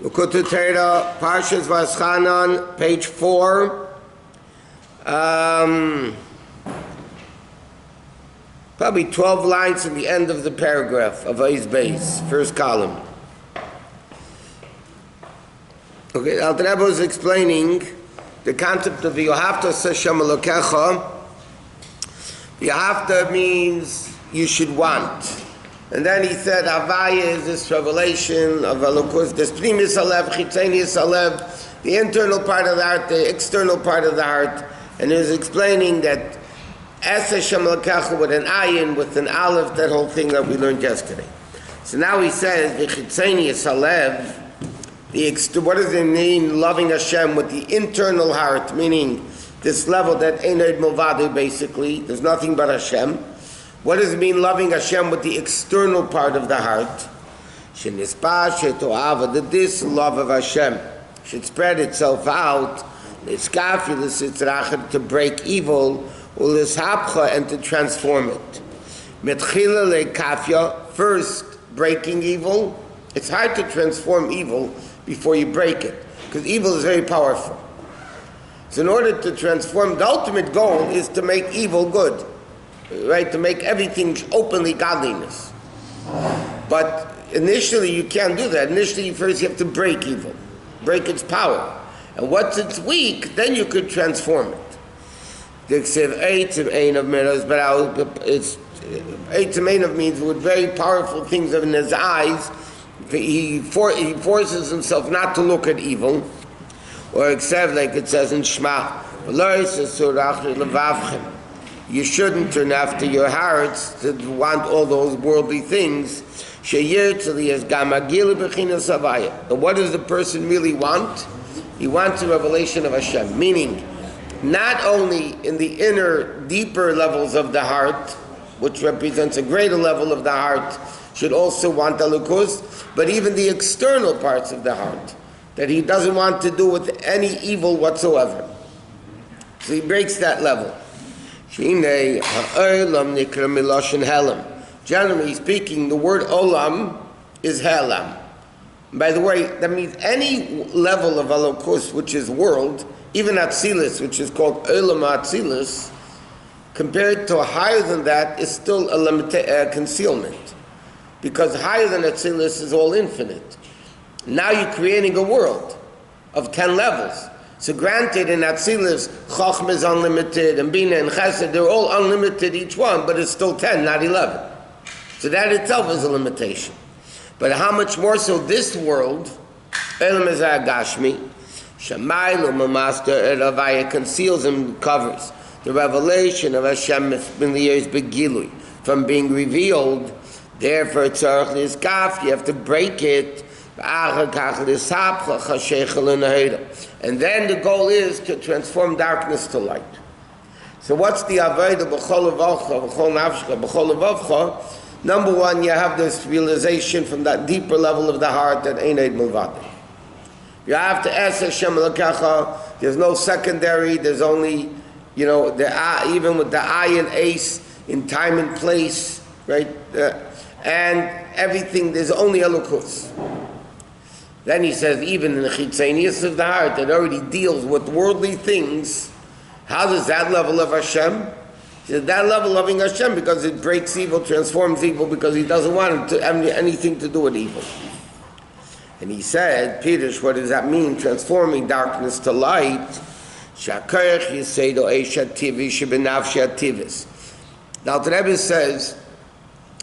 Likkutei Torah, Parshas Vaetchanan, page 4. Probably 12 lines in the end of the paragraph of A's base, first column. Okay, Al Rebbe is explaining the concept of Yohavta Seshem Elokecha. Yohavta means you should want. And then he said, Havaya is this revelation of Elokus, this Primis Alev, Chitzenius Alev, the internal part of the heart, the external part of the heart. And he was explaining that Es Hashem Elokecha with an ayin, with an aleph, that whole thing that we learned yesterday. So now he says, the Chitzenius Alev, what does it mean, loving Hashem with the internal heart, meaning this level that Einod Movadu basically, there's nothing but Hashem. What does it mean loving Hashem with the external part of the heart? That this love of Hashem should spread itself out to break evil and to transform it. First, breaking evil. It's hard to transform evil before you break it, because evil is very powerful. So in order to transform, the ultimate goal is to make evil good. Right, to make everything openly godliness. But initially you can't do that. Initially first you have to break evil, break its power. And once it's weak, then you could transform it. It's means with very powerful things in his eyes, he forces himself not to look at evil, or except like it says in Shema, you shouldn't turn after your hearts to want all those worldly things. And what does the person really want? He wants a revelation of Hashem, meaning not only in the inner, deeper levels of the heart, which represents a greater level of the heart, should also want Elokus, but even the external parts of the heart, that he doesn't want to do with any evil whatsoever. So he breaks that level. Generally speaking, the word olam is helam. By the way, that means any level of Elokus, which is world, even Atzilus, which is called olam Atzilus, compared to higher than that is still a concealment. Because higher than Atzilus is all infinite. Now you're creating a world of 10 levels. So granted, in Atzilus, Chochmah is unlimited, and Bina and Chesed, they're all unlimited each one, but it's still 10, not 11. So that itself is a limitation. But how much more so this world, Elam is Agashmi, Shamaylu Mamaster Eravaya conceals and covers the revelation of Hashem in the years Begilui, from being revealed. Therefore, Tzarech Lizkaf, you have to break it. And then the goal is to transform darkness to light. So what's the avodah b'chol levavcha, b'chol nafshcha, b'chol levavcha? Number one, you have this realization from that deeper level of the heart that Einod Milvado. You have to ask Hashem Elokecha. There's no secondary. There's only, even with the ayin ace in time and place, right? And everything. There's only Elokus. Then he says, even in the chitzenius of the heart that already deals with worldly things, how does that level of Hashem? He says, that level loving Hashem because it breaks evil, transforms evil, because he doesn't want it to have anything to do with evil. And he said, Pirish, what does that mean? Transforming darkness to light. Now the Rebbe says,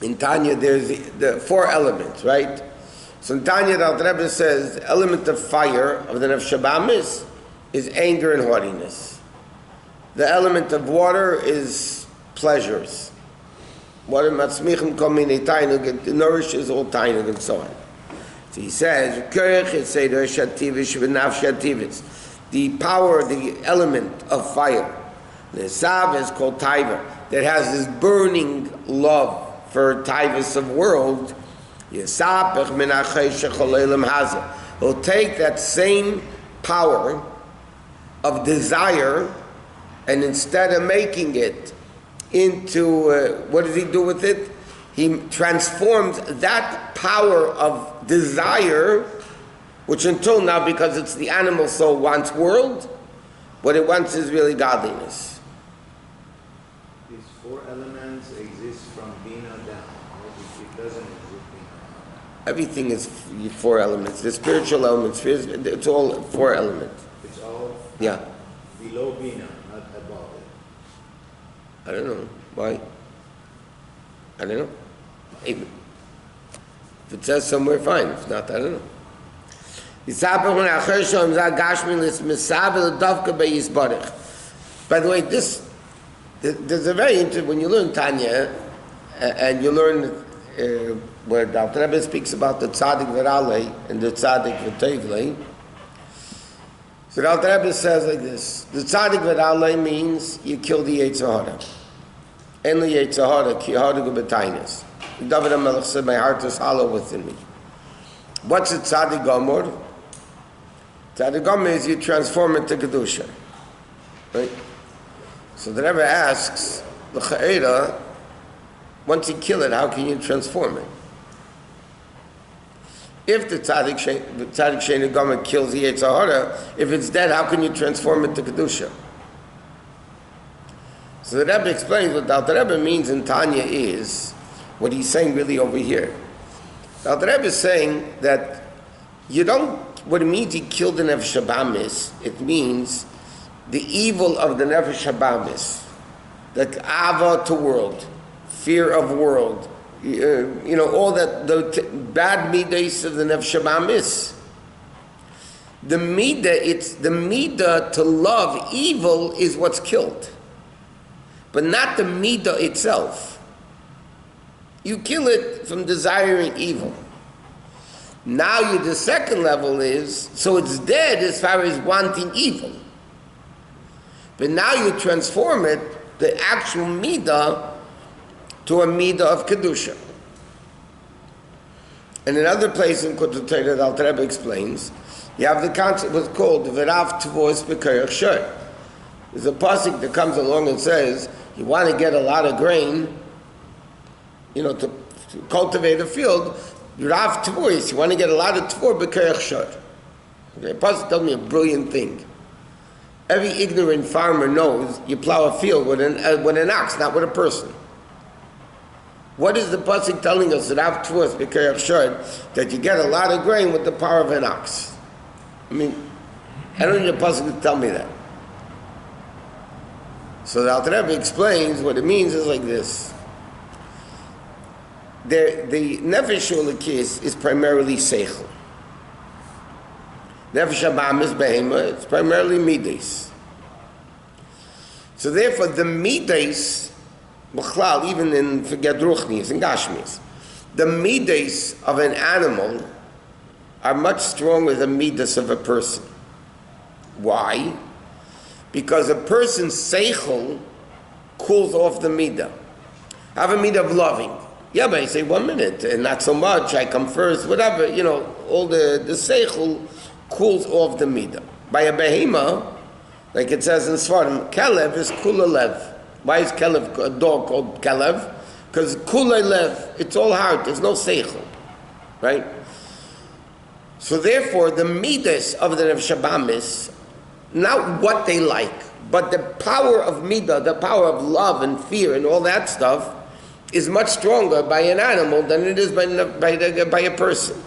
in Tanya, there's the 4 elements, right? So in Tanya, the Rebbe says, the element of fire of the Nefesh Habamis is anger and haughtiness. The element of water is pleasures. Water matzmichim kol minei tainug, it nourishes all tainug and so on. So he says, the power, the element of fire, the Sav is called Taiva, that has this burning love for Taivas of world. He'll take that same power of desire, and instead of making it into, what does he do with it? He transforms that power of desire which until now, because it's the animal soul, wants world, what it wants is really godliness. These four elements exist from Bina down. It doesn't exist Bina. Everything is four elements. The spiritual elements, it's all four elements. It's all below Bina, not above it. I don't know. Why? I don't know. If it says somewhere, fine. If not, I don't know. By the way, there's a very interesting, when you learn Tanya, and you learn where the Rebbe speaks about the tzaddik v'ralei and the tzaddik v'tevlei. So the Rebbe says like this: the tzaddik v'ralei means you kill the Yetzer Hara. En li Yetzer Hara ki hargu b'tainis. David HaMelech said, "My heart is hollow within me." What's a tzaddik gomor? Tzaddik gomor is you transform it to kedusha, right? So the Rebbe asks, l'cha'era, once you kill it, how can you transform it? If the tzaddik sheinu gomer kills the Yetzer Hara, if it's dead, how can you transform it to kedusha? So the Rebbe explains what the Rebbe means in Tanya is what he's saying really over here. The Rebbe is saying that what it means he killed the Nefesh Habamis, it means the evil of the Nefesh Habamis, like ava to world, fear of world, all that, the bad midas of the Nefesh Habamis. The midah to love evil is what's killed, but not the midah itself. You kill it from desiring evil. Now the second level is, so it's dead as far as wanting evil. But now you transform it, the actual midah, to a midah of kedusha. And another place in Likkutei that Alter Rebbe explains, you have the concept what's called v'rav tvos b'kerach shor. There's a pasuk that comes along and says, you want to get a lot of grain, to cultivate a field, Rav Tvor, you want to get a lot of Tvor b'kerach shor. The pasuk told me a brilliant thing. Every ignorant farmer knows you plow a field with an ox, not with a person. What is the pasuk telling us? Rav Tvor b'kerach shor, that you get a lot of grain with the power of an ox. I don't need a pasuk to tell me that. So the Alter Rebbe explains what it means is like this. The Nefesh Ulekis is primarily Seichel. Nefesh Habamis Behema, it's primarily Midas. So therefore the Midas, B'chlal, even in forget Ruchnis and Gashmis, the Midas of an animal are much stronger than Midas of a person. Why? Because a person's Seichel cools off the Midah. Have a Midah of loving. Yeah, but I say 1 minute, and not so much, I come first, whatever, all the seichel cools off the midah. By a behema, like it says in Svarim, Kelev is kula lev. Why is Kelev, a dog called Kelev? Because kula lev, it's all heart, there's no seichel, right? So therefore, the midas of the Nefesh Habamis, not what they like, but the power of midah, the power of love and fear and all that stuff, is much stronger by an animal than it is by a person.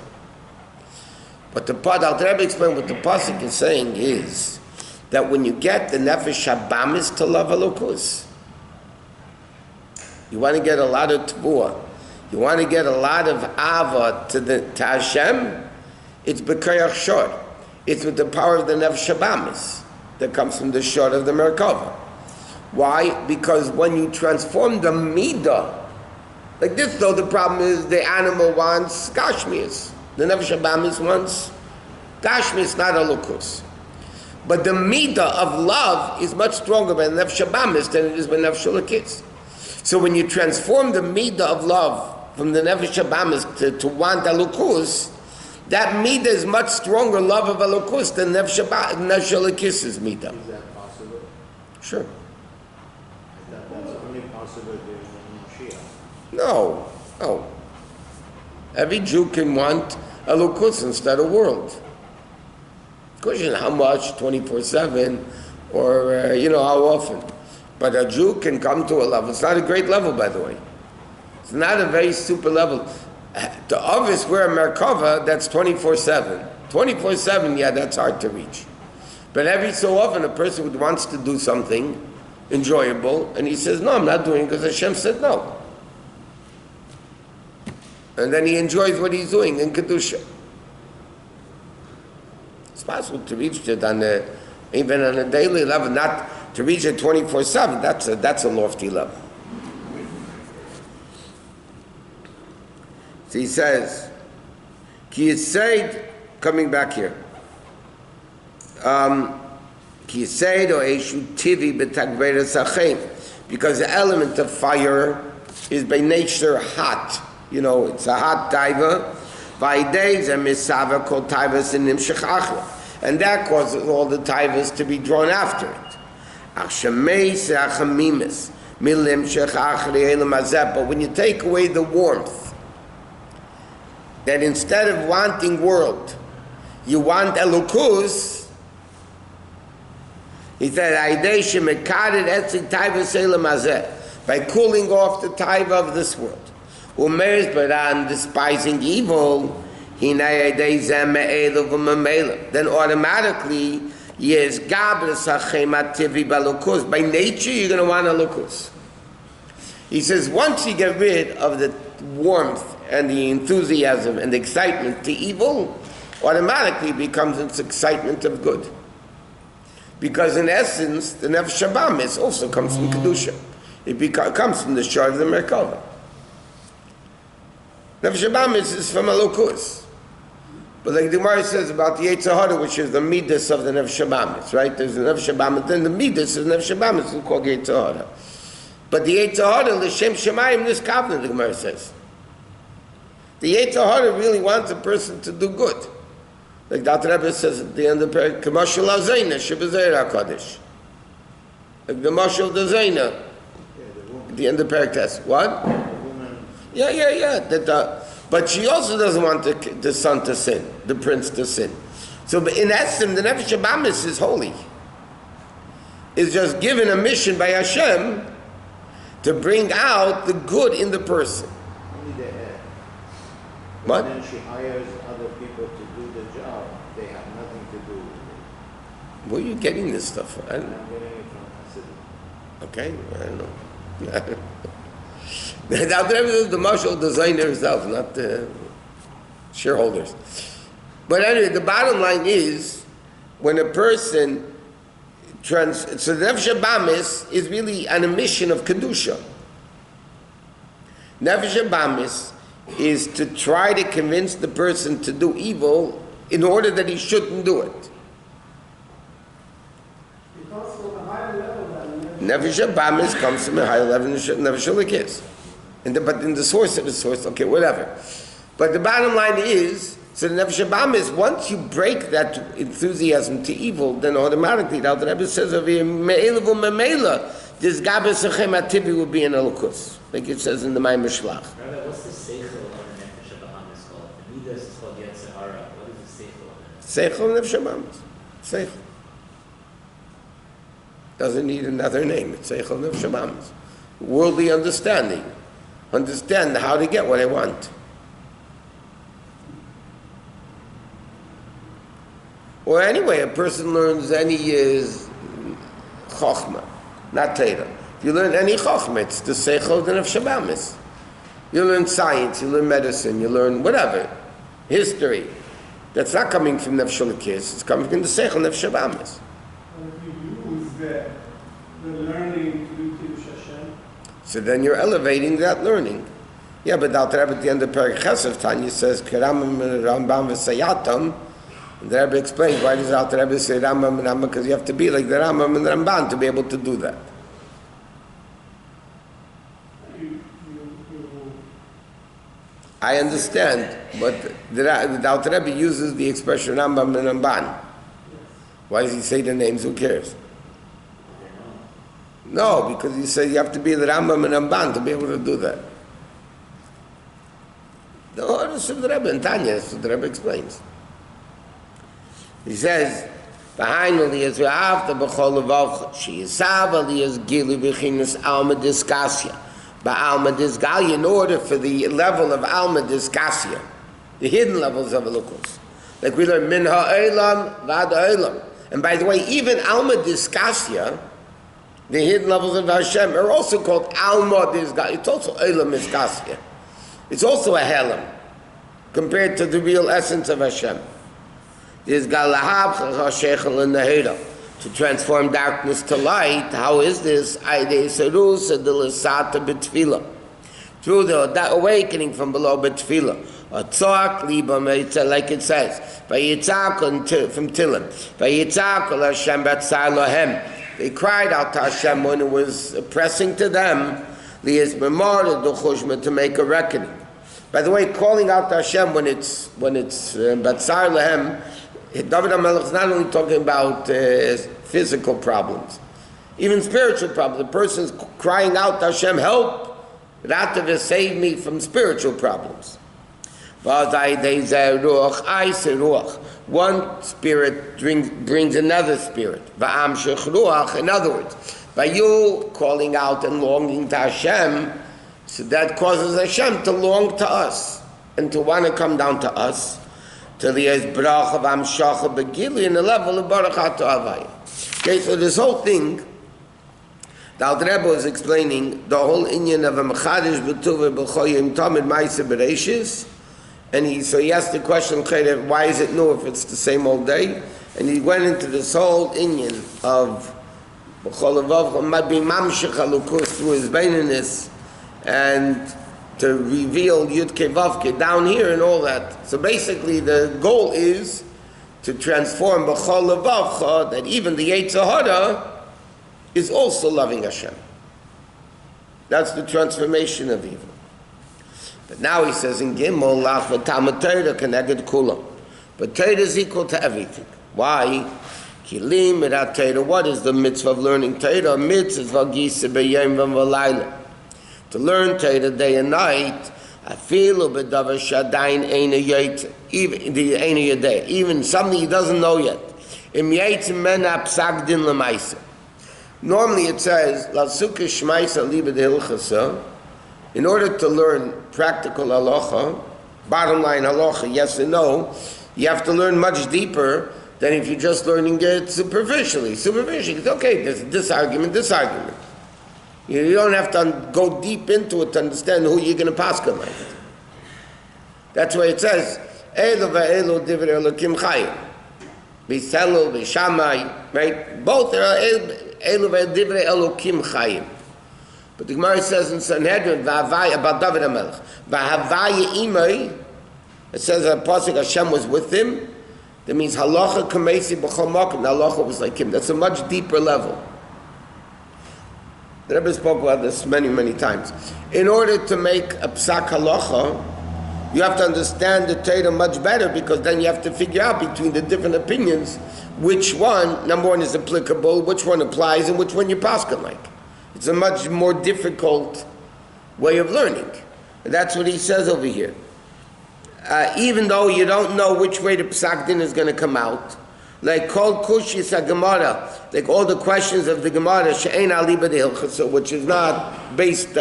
But the Alter Rebbe explained what the pasuk is saying is that when you get the Nefesh Habamis to love Elokus, you want to get a lot of Tvuah, you want to get a lot of Ava to Hashem, it's b'kerach shor. It's with the power of the Nefesh Habamis that comes from the shor of the Merkava. Why? Because when you transform the midah, like this though, the problem is the animal wants gashmias. The Nefesh Habamis wants gashmias, not Elokus. But the midah of love is much stronger by the Nefesh Habamis than it is by Nefesh Ulekis. So when you transform the midah of love from the Nefesh Habamis to want Elokus, that midah is much stronger love of Elokus than Nefesh Ulekis' midah. Is that possible? Sure. That's only possible during Mashiach. No. Every Jew can want Elokus instead of world. Question: how much? 24/7, or how often? But a Jew can come to a level. It's not a great level, by the way. It's not a very super level. The obvious we're a Merkava, that's 24/7. 24/7, yeah, that's hard to reach. But every so often, a person wants to do something enjoyable, and he says, "No, I'm not doing it because Hashem said no." And then he enjoys what he's doing in Kedusha. It's possible to reach it even on a daily level, not to reach it 24/7. That's a lofty level. So he says, Ki Yisaid, coming back here. Ki Yisaid o Eshu Tivi b'tagvera sachem, because the element of fire is by nature hot. It's a hot taiva. V'idei misava called taivas and nimshach achla, and that causes all the taivas to be drawn after it. Ach shemei se'achamimis milim shech achri elam hazeh. But when you take away the warmth, that instead of wanting world, you want elukus. He said, by cooling off the taiva of this world. But on despising evil, then automatically, yes, by nature you're going to want elukus. He says, once you get rid of the warmth and the enthusiasm and the excitement to evil, automatically becomes its excitement of good. Because in essence, the Nefesh Habamis also comes from Kedusha. It comes from the shore of the Merkava. Nefesh Habamis is from Elokus. But like the Gemara says about the Yetzer Hara, which is the Midas of the Nefesh Habamis, right? There's the Nefesh Habamis, then the Midas of the Nefesh Habamis is called Yetzer Hara. But the Yetzer Hara, L'Shem Shemayim, this covenant, the Gemara says. The Yetzer Hara really wants a person to do good. Like Dr. Rabbi says at the end of the parak, Kamashal HaZeina, Shebazayir HaKadosh. Like the Mashal the Zaina. At the end of the parak test. What? The woman. Yeah. But she also doesn't want the son to sin, the prince to sin. So in essence, the Nefesh Habamis is holy. Is just given a mission by Hashem to bring out the good in the person. What? Then she hires other people to do the job. They have nothing to do with it. Where are you getting this stuff from? I'm getting it from Hasidim. Okay, I don't know. The marshal designer herself, not the shareholders. But anyway, the bottom line is, when a person so the Nefesh Habamis is really on a mission of Kedusha. Nefesh Habamis is to try to convince the person to do evil in order that he shouldn't do it. Nefesh Habamis comes from a higher level than Nefesh Elikis. But in the source of the source, okay, whatever. But the bottom line is, so the Nefesh Habamis, once you break that enthusiasm to evil, then automatically, now the Rebbe says, this Gabes Sechem Ativi will be an Elokus, like it says in the Maimon Shlach. Rabbi, what's the seichel of the Nefesh Habamis called? The Midas is called Yetzer Hara. What is the seichel of it? Seichel Nefesh Habamis. Seichel. Doesn't need another name. It's Seichel Nefesh Habamis. Worldly understanding. Understand how to get what I want. Or anyway, a person learns any Chochmah, not Torah. If you learn any Chochmah, it's the Seichel of the Nefesh Habamis. You learn science, you learn medicine, you learn whatever, history. That's not coming from Nefesh Elikis, it's coming from the Seichel Nefesh Habamis. If you use the learning to do Kiddush Hashem, so then you're elevating that learning. Yeah, but Dr. Rebbe at the end of Perek Chesed Tanya says, Keramam Rambam v'Sayatam. And the Rebbe explains why does Dr. Rebbe say Rambam and Rambam, because you have to be like the Rambam and the Ramban to be able to do that. I understand, but the Dr. Rebbe uses the expression Rambam and Ramban. Why does he say the names? Who cares? No, because he said you have to be the Rambam and Ramban to be able to do that. The orders of the Rebbe and Tanya, that's what the Rebbe explains. He says, "Behind Ali is after b'chol levavcha. She is sav Ali is gili b'chinas alma diskasia. Ba'alma disgalia, in order for the level of alma diskasia, the hidden levels of Elokus. Like we learn min ha'olam v'ad ha'olam. And by the way, even alma diskasia, the hidden levels of Hashem, are also called alma disgalia. It's also olam diskasia. It's also a helam compared to the real essence of Hashem. To transform darkness to light. How is this? Through the awakening from below betfila. Like it says, from Tilim. They cried out to Hashem when it was pressing to them to make a reckoning. By the way, calling out to Hashem when it's Batzar Lahem, David HaMelech is not only talking about physical problems, even spiritual problems. The person's crying out to Hashem, help, Ratav, save me from spiritual problems. One spirit brings another spirit. In other words, by you calling out and longing to Hashem, so that causes Hashem to long to us and to want to come down to us to the Ezbrach of Amshach Begili in the level of Barachat Avaya. Okay, so this whole thing, the Alter Rebbe is explaining the whole inyan of a Mechadish B'tuva B'choyim Tamid Ma'aseh Bereishis, and he asked the question, why is it new if it's the same old day? And he went into this whole inyan of B'chol Avav might be Mamshech Halukus through his baininess, and to reveal Yudke Vavke down here and all that. So basically the goal is to transform B'chol Levavcha, that even the Yetzer Hara is also loving Hashem. That's the transformation of evil. But now he says in Gimel, Lach v'Talmud Torah keneged kulam. But Torah is equal to everything. Why? Kilim mirat Torah. What is the mitzvah of learning Torah? Mitzvah v'gisa b'yom v'layla. To learn Torah day and night, afilu b'davar shadayin eina yet, even something he doesn't know yet. Im yetz mena psak din l'maisa. Normally it says, la sukkah shmaisa liba d'hilchasa. In order to learn practical halacha, bottom line halacha, yes and no, you have to learn much deeper than if you're just learning it superficially. Superficially, it's okay, there's this argument. You don't have to go deep into it to understand who you're going to paskin like. That's why it says, Elu v'elu divrei Elokim chayim. B'Selu, b'Shamai, right? Both are Elu v'divrei Elokim chayim. But the Gemara says in Sanhedrin, V'havaya, about David HaMelech, V'havaya imay, it says that Pasuk Hashem was with him. That means halacha kamesi b'chol makom. The halacha was like him. That's a much deeper level. The Rebbe spoke about this many, many times. In order to make a psak halacha, you have to understand the Torah much better, because then you have to figure out between the different opinions which one, number one, is applicable, which one applies, and which one you paskin like. It's a much more difficult way of learning. And that's what he says over here. Even though you don't know which way the psak din is going to come out, like kol kushis ha-Gemara, like all the questions of the Gemara, she'ein aliba de-hilchasa, which is not based,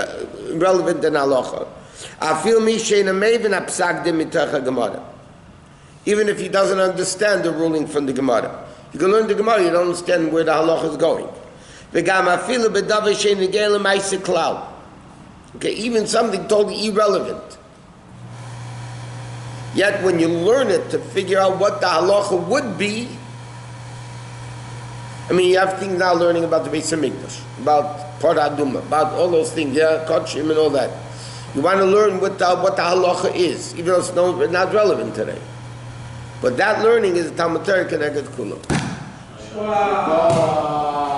relevant in halacha. Afil mi she'ein ha-mevin ha-psak din mitach ha-Gemara. Even if he doesn't understand the ruling from the Gemara. You can learn the Gemara, you don't understand where the halacha is going. V'gam afilu b'davar she'ein negei l'maaseh klal. Okay, even something totally irrelevant. Yet when you learn it to figure out what the halacha would be, I mean, you have things now learning about the Beis HaMikdash, about Parah Aduma, about all those things, Kodshim and all that. You want to learn what the halacha is, even though it's not relevant today. But that learning is Talmud Torah Keneged Kulam. Wow.